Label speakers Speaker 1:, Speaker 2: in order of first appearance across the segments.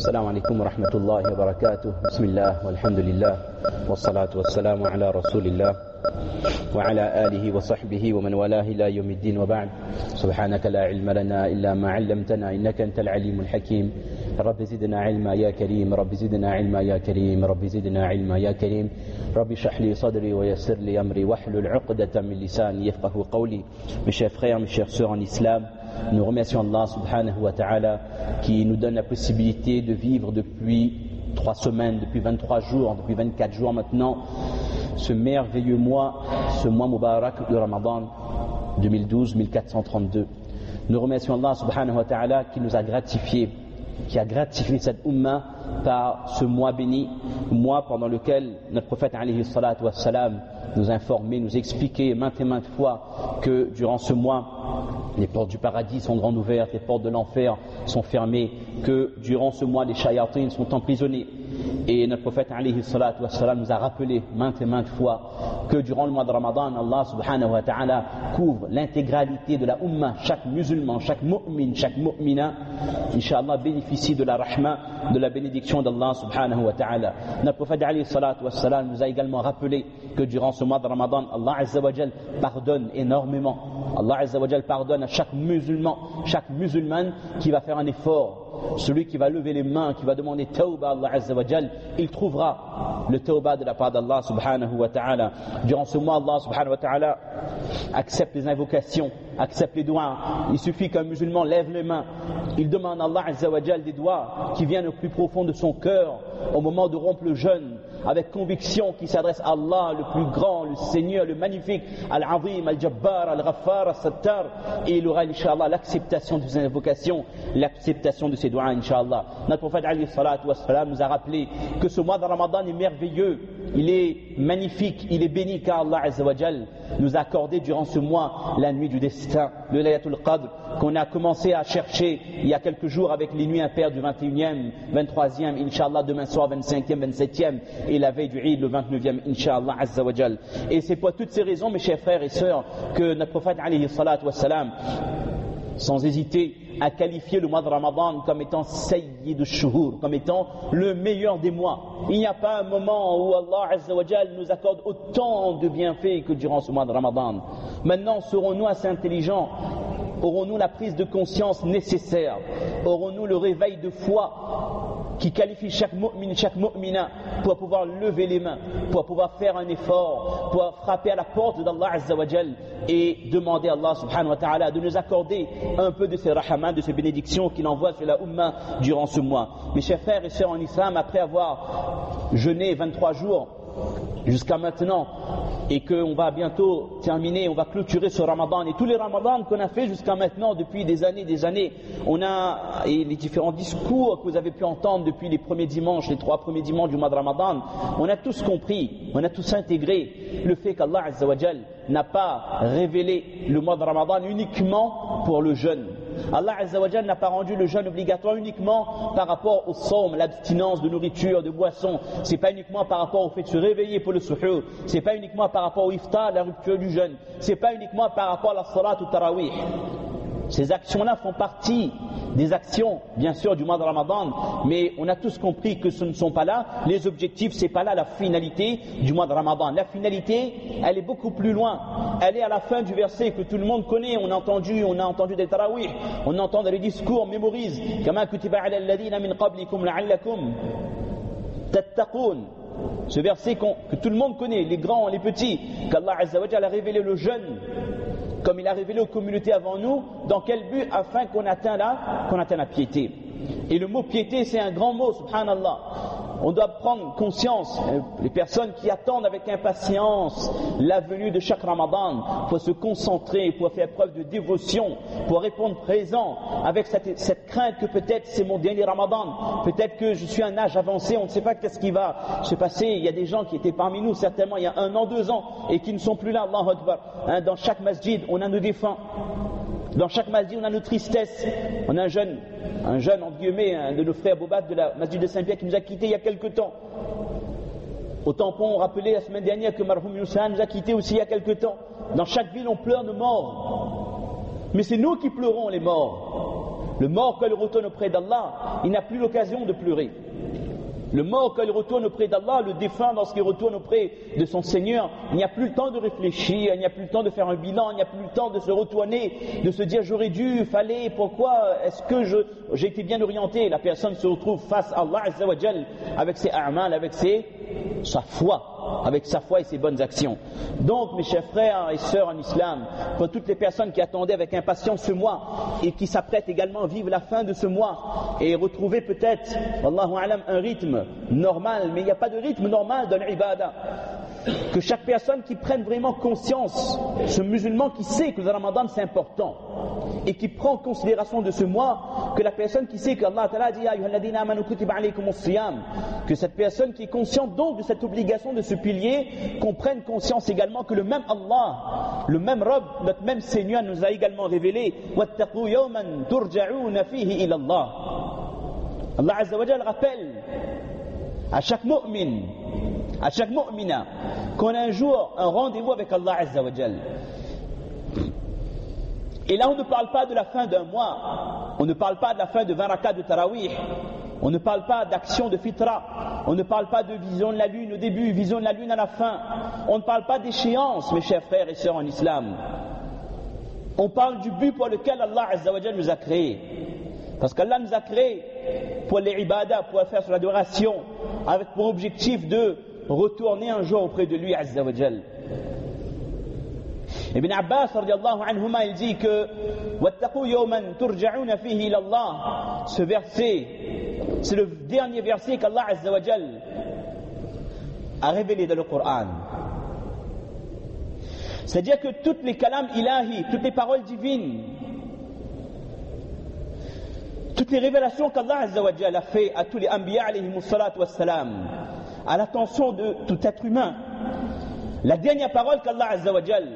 Speaker 1: السلام عليكم ورحمة الله وبركاته. بسم الله والحمد لله والصلاة والسلام على رسول الله وعلى آله وصحبه ومن والاه إلى يوم الدين وبعد. سبحانك لا علم لنا إلا ما علمتنا إنك أنت العليم الحكيم. رب زدنا علما يا كريم، رب زدنا علما يا كريم، رب زدنا علما يا كريم. رب اشرح لي صدري ويسر لي أمري واحلل عقدة من لساني يفقهوا قولي. Mes chers frères, mes chères sœurs en islam, nous remercions Allah subhanahu wa ta'ala qui nous donne la possibilité de vivre depuis 3 semaines, depuis 23 jours, depuis 24 jours maintenant, ce merveilleux mois, ce mois Mubarak de Ramadan 2012-1432. Nous remercions Allah subhanahu wa ta'ala qui nous a gratifié, qui a gratifié cette umma par ce mois béni, mois pendant lequel notre prophète alayhi salatu wassalam nous informait, nous expliquait maintes et maintes fois que durant ce mois, les portes du paradis sont grandes ouvertes, les portes de l'enfer sont fermées, que durant ce mois, les shayatines sont emprisonnés. Et notre prophète alayhi salatu wassalam nous a rappelé maintes et maintes fois que durant le mois de Ramadan, Allah subhanahu wa ta'ala couvre l'intégralité de la umma, chaque musulman, chaque mu'min, chaque mu'mina, Inch'Allah bénéficie de la rahma, de la bénédiction d'Allah subhanahu wa ta'ala. Notre prophète alayhi salatu wassalam nous a également rappelé que durant ce mois de Ramadan, Allah azza wa jal pardonne énormément. Allah azza wa jal pardonne à chaque musulman, chaque musulmane qui va faire un effort. Celui qui va lever les mains, qui va demander tawbah à Allah azza wa jal, il trouvera le tawbah de la part d'Allah subhanahu wa ta'ala. Durant ce mois, Allah subhanahu wa ta'ala accepte les invocations, accepte les doigts. Il suffit qu'un musulman lève les mains, il demande à Allah azza wa jal des doigts qui viennent au plus profond de son cœur au moment de rompre le jeûne, avec conviction qui s'adresse à Allah, le plus grand, le Seigneur, le magnifique, Al-Azim, Al-Jabbar, Al-Ghaffar, Al-Sattar, et il aura, Inch'Allah, l'acceptation de ses invocations, l'acceptation de ses doigts, Inch'Allah. Notre prophète, alayhi salatu wassalam, nous a rappelé que ce mois de Ramadan est merveilleux, il est magnifique, il est béni, car Allah Azza wa Jal nous a accordé durant ce mois la nuit du destin, le Laylatul Qadr, qu'on a commencé à chercher il y a quelques jours avec les nuits impaires du 21e, 23e, Inch'Allah, demain soir, 25e, 27e, et la veille du Eid, le 29e, Inch'Allah Azza wa Jal. Et c'est pour toutes ces raisons, mes chers frères et sœurs, que notre prophète, alayhi salatu wassalam, sans hésiter, a qualifié le mois de Ramadan comme étant Sayyid al-Shuhur, comme étant le meilleur des mois. Il n'y a pas un moment où Allah Azza wa Jal nous accorde autant de bienfaits que durant ce mois de Ramadan. Maintenant, serons-nous assez intelligents? Aurons-nous la prise de conscience nécessaire? Aurons-nous le réveil de foi qui qualifie chaque mu'min, chaque mu'mina pour pouvoir lever les mains, pour pouvoir faire un effort, pour frapper à la porte d'Allah Azza wa Jal et demander à Allah subhanahu wa ta'ala de nous accorder un peu de ses rahamans, de ses bénédictions qu'il envoie sur la umma durant ce mois. Mes chers frères et sœurs en islam, après avoir jeûné 23 jours jusqu'à maintenant, et qu'on va bientôt terminer, on va clôturer ce Ramadan, et tous les Ramadans qu'on a fait jusqu'à maintenant depuis des années, on a, et les différents discours que vous avez pu entendre depuis les premiers dimanches, les 3 premiers dimanches du mois de Ramadan, on a tous compris, on a tous intégré le fait qu'Allah Azza wa Jal n'a pas révélé le mois de Ramadan uniquement pour le jeûne. Allah Azza wa Jal n'a pas rendu le jeûne obligatoire uniquement par rapport au sawm, l'abstinence de nourriture, de boisson. C'est pas uniquement par rapport au fait de se réveiller pour le suhour. C'est pas uniquement par rapport au iftar, la rupture du jeûne. C'est pas uniquement par rapport à la salat ou tarawih. Ces actions-là font partie des actions, bien sûr, du mois de Ramadan, mais on a tous compris que ce ne sont pas là les objectifs, c'est pas là la finalité du mois de Ramadan. La finalité, elle est beaucoup plus loin. Elle est à la fin du verset que tout le monde connaît. On a entendu des tarawih, on entend dans les discours, on mémorise. Kama kutiba ala alladhina min qablikum la'allakum tattaqun. Ce verset que tout le monde connaît, les grands, les petits, qu'Allah Azza wa Jalla a révélé le jeûne, comme il a révélé aux communautés avant nous, dans quel but? Afin qu'on atteigne la piété. Et le mot piété, c'est un grand mot, subhanallah. On doit prendre conscience, les personnes qui attendent avec impatience la venue de chaque Ramadan, pour se concentrer, pour faire preuve de dévotion, pour répondre présent, avec cette crainte que peut-être c'est mon dernier Ramadan, peut-être que je suis à un âge avancé, on ne sait pas qu'est-ce qui va se passer. Il y a des gens qui étaient parmi nous certainement il y a 1 an, 2 ans, et qui ne sont plus là, Allahu Akbar. Dans chaque masjid, on a nos défunts. Dans chaque masjid, on a nos tristesses. On a un jeune entre guillemets, un de nos frères Bobat de la masjid de Saint-Pierre qui nous a quittés il y a quelque temps. Au tampon, on rappelait la semaine dernière que Marhoum Youssan nous a quittés aussi il y a quelque temps. Dans chaque ville, on pleure nos morts. Mais c'est nous qui pleurons les morts. Le mort, quand il retourne auprès d'Allah, il n'a plus l'occasion de pleurer. Le mort, quand il retourne auprès d'Allah, le défunt, lorsqu'il retourne auprès de son Seigneur, il n'y a plus le temps de réfléchir, il n'y a plus le temps de faire un bilan, il n'y a plus le temps de se retourner, de se dire j'aurais dû, fallait, pourquoi, est-ce que j'ai été bien orienté. La personne se retrouve face à Allah Azza wa Jal avec ses a'mal, avec sa foi et ses bonnes actions. Donc, mes chers frères et sœurs en islam, pour toutes les personnes qui attendaient avec impatience ce mois et qui s'apprêtent également à vivre la fin de ce mois et retrouver peut-être, Wallahu a'lam, un rythme normal, mais il n'y a pas de rythme normal dans l'ibada. Que chaque personne qui prenne vraiment conscience, ce musulman qui sait que le Ramadan c'est important et qui prend en considération de ce mois, que la personne qui sait que Allah Ta'ala dit ayyuhalladhina amanu kutiba alaykumus siyam, que cette personne qui est consciente donc de cette obligation de ce pilier, qu'on prenne conscience également que le même Allah, le même Rabb, notre même Seigneur nous a également révélé wattaqu yawman turja'una fihi ila Allah. Allah Azza wa Jalla rappelle à chaque mu'min, à chaque mu'mina, qu'on a un jour un rendez-vous avec Allah Azza wa Jal. Et là on ne parle pas de la fin d'un mois, on ne parle pas de la fin de 20 rakats de tarawih, on ne parle pas d'action de fitra, on ne parle pas de vision de la lune au début, vision de la lune à la fin, on ne parle pas d'échéance, mes chers frères et sœurs en islam. On parle du but pour lequel Allah Azza wa Jal nous a créés. Parce qu'Allah nous a créés pour les ibadah, pour faire sur l'adoration, avec pour objectif de retourner un jour auprès de lui Azza wa Jal. Ibn Abbas radiyallahu anhuma, il dit que wattaqu yawman turja'una fihi ila Allah. Ce verset, c'est le dernier verset qu'Allah Azza wa Jal a révélé dans le Coran. C'est-à-dire que toutes les kalams ilahi, toutes les paroles divines, toutes les révélations qu'Allah Azza wa Jal a fait à tous les anbiya alayhimus salatu wassalam, à l'attention de tout être humain, la dernière parole qu'Allah Azza wa Jal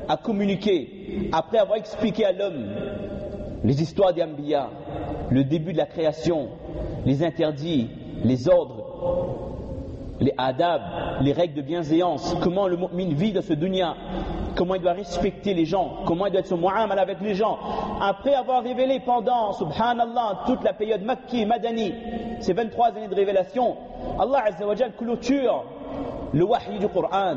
Speaker 1: a communiquée après avoir expliqué à l'homme les histoires des anbiya, le début de la création, les interdits, les ordres, les adab, les règles de bienséance, comment le mu'min vit dans ce dunya, comment il doit respecter les gens, comment il doit être son mu'amal avec les gens. Après avoir révélé pendant, subhanallah, toute la période Makki, Madani, ces 23 années de révélation, Allah Azza wa Jal clôture le wahy du Coran.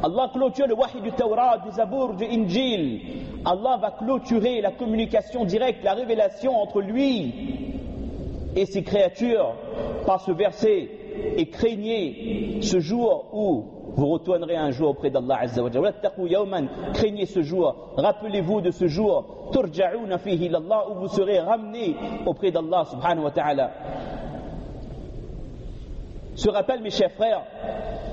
Speaker 1: Allah clôture le wahy du Tawrat, du Zabour, du Injil. Allah va clôturer la communication directe, la révélation entre lui et ses créatures par ce verset. Et craignez ce jour où vous retournerez un jour auprès d'Allah Azza wa Jalla. Craignez ce jour, rappelez-vous de ce jour, turja'una fihi ilallah, où vous serez ramenés auprès d'Allah subhanahu wa ta'ala. Ce rappel, mes chers frères,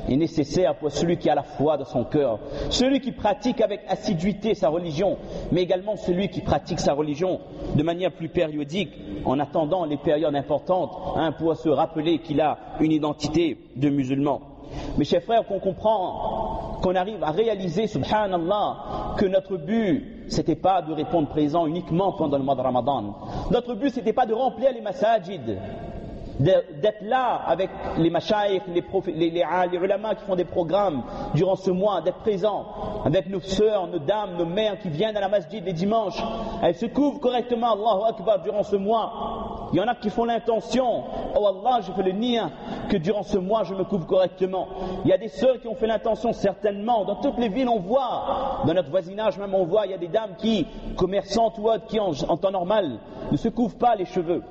Speaker 1: est nécessaire pour celui qui a la foi dans son cœur, celui qui pratique avec assiduité sa religion, mais également celui qui pratique sa religion de manière plus périodique, en attendant les périodes importantes, pour se rappeler qu'il a une identité de musulman. Mes chers frères, qu'on comprend, qu'on arrive à réaliser, subhanallah, que notre but, c'était pas de répondre présent uniquement pendant le mois de Ramadan. Notre but, c'était pas de remplir les masajid, d'être là avec les mashayikh, les ulama qui font des programmes durant ce mois, d'être présents avec nos sœurs, nos dames, nos mères qui viennent à la masjid les dimanches. Elles se couvrent correctement, Allahu Akbar, durant ce mois. Il y en a qui font l'intention, oh Allah, je fais le niya, que durant ce mois je me couvre correctement. Il y a des sœurs qui ont fait l'intention, certainement. Dans toutes les villes on voit, dans notre voisinage même on voit, il y a des dames qui, commerçantes ou autres, qui en temps normal ne se couvrent pas les cheveux.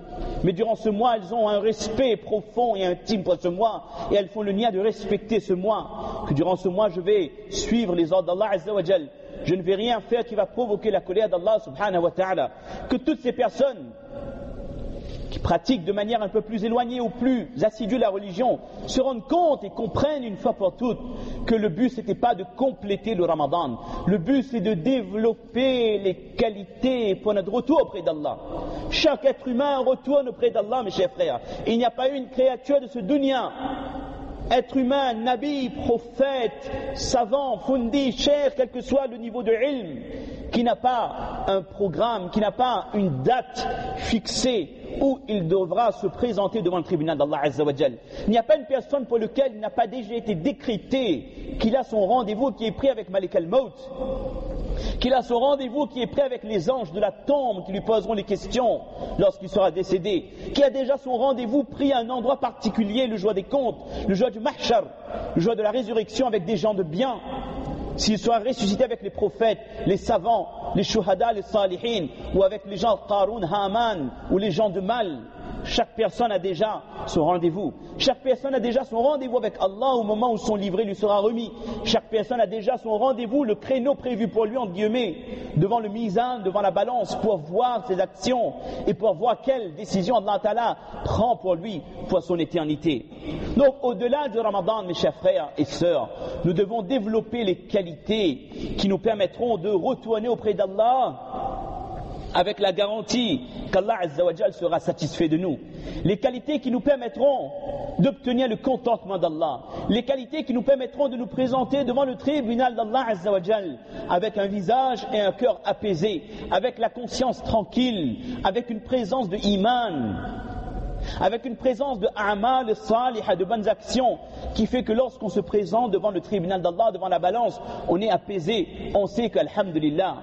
Speaker 1: Mais durant ce mois, elles ont un respect profond et intime pour ce mois, et elles font le niya de respecter ce mois, que durant ce mois je vais suivre les ordres d'Allah Azza wa Jal, je ne vais rien faire qui va provoquer la colère d'Allah subhanahu wa ta'ala. Que toutes ces personnes qui pratiquent de manière un peu plus éloignée ou plus assidue la religion se rendent compte et comprennent une fois pour toutes que le but c'était pas de compléter le Ramadan, le but c'est de développer les qualités pour notre retour auprès d'Allah. Chaque être humain retourne auprès d'Allah, mes chers frères. Il n'y a pas une créature de ce dunya, être humain, nabi, prophète, savant, fundi, cher, quel que soit le niveau de ilm, qui n'a pas un programme, qui n'a pas une date fixée où il devra se présenter devant le tribunal d'Allah Azza wa Jal. Il n'y a pas une personne pour laquelle il n'a pas déjà été décrété qu'il a son rendez-vous qui est pris avec Malik al-Maut. qu'il a son rendez-vous qui est prêt avec les anges de la tombe qui lui poseront les questions lorsqu'il sera décédé, qui a déjà son rendez-vous pris à un endroit particulier, le jour des comptes, le jour du mahshar, le jour de la résurrection avec des gens de bien, s'il sera ressuscité avec les prophètes, les savants, les shuhada, les salihin, ou avec les gens Qarun, Haman, ou les gens de mal. Chaque personne a déjà son rendez-vous. Chaque personne a déjà son rendez-vous avec Allah au moment où son livret lui sera remis. Chaque personne a déjà son rendez-vous, le créneau prévu pour lui, entre guillemets, devant le mizan, devant la balance, pour voir ses actions et pour voir quelle décision Allah Ta'ala prend pour lui, pour son éternité. Donc, au-delà du Ramadan, mes chers frères et sœurs, nous devons développer les qualités qui nous permettront de retourner auprès d'Allah avec la garantie qu'Allah Azza wa Jal sera satisfait de nous. Les qualités qui nous permettront d'obtenir le contentement d'Allah. Les qualités qui nous permettront de nous présenter devant le tribunal d'Allah Azza wa Jal avec un visage et un cœur apaisé, avec la conscience tranquille, avec une présence de iman, avec une présence de a'mal salihah, de bonnes actions, qui fait que lorsqu'on se présente devant le tribunal d'Allah, devant la balance, on est apaisé, on sait qu'alhamdulillah,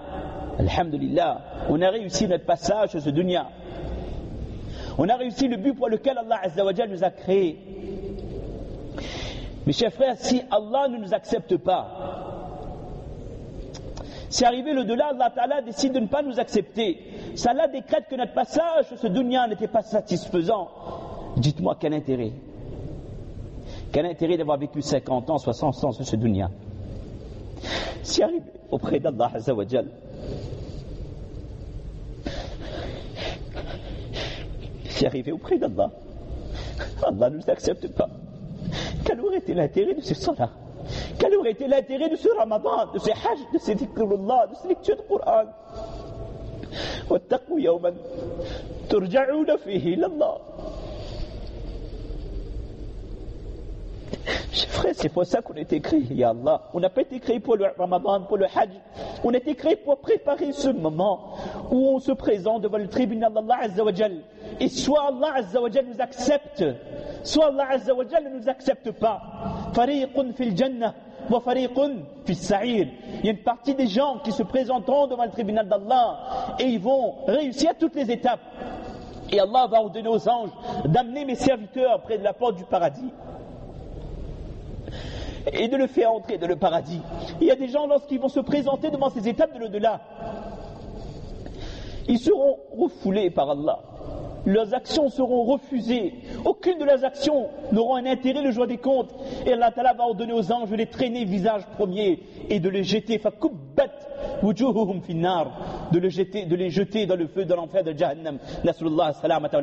Speaker 1: alhamdulillah, on a réussi notre passage sur ce dunya. On a réussi le but pour lequel Allah Azza wa Jal nous a créés. Mes chers frères, si Allah ne nous accepte pas, si arrivé le delà, Allah Ta'ala décide de ne pas nous accepter, ça Allah décrète que notre passage sur ce dunya n'était pas satisfaisant, dites-moi quel intérêt? Quel intérêt d'avoir vécu 50 ans, 60 ans sur ce dunya? Si arrivé auprès d'Allah Azza wa Jal, si arrivé auprès d'Allah, Allah ne nous accepte pas, quel aurait été l'intérêt de ce salat? Quel aurait été l'intérêt de ce Ramadan, de ce Hajj, de ce dhikrullah, de ce lecture du Coran? واتقوا يوما ترجعون فيه إلى الله. Chers frères, c'est pour ça qu'on a été créé, ya Allah. On n'a pas été créé pour le Ramadan, pour le Hajj. On a été créé pour préparer ce moment où on se présente devant le tribunal d'Allah Azza wa Jal. Et soit Allah Azza wa Jal nous accepte, soit Allah Azza wa Jal ne nous accepte pas. Fariqun fil jannah wa fariqun fis sa'ir. Il y a une partie des gens qui se présenteront devant le tribunal d'Allah et ils vont réussir à toutes les étapes. Et Allah va ordonner aux anges d'amener mes serviteurs près de la porte du paradis et de le faire entrer dans le paradis. Il y a des gens, lorsqu'ils vont se présenter devant ces étapes de l'au-delà, ils seront refoulés par Allah. Leurs actions seront refusées. Aucune de leurs actions n'aura un intérêt le jour des comptes. Et Allah Ta'ala va ordonner aux anges de les traîner visage premier et de les jeter. فَكُبَّتْ وُجُوهُهُمْ فِي النَّارِ, de les jeter dans le feu de l'enfer de Jahannam. Nasrullah salamata.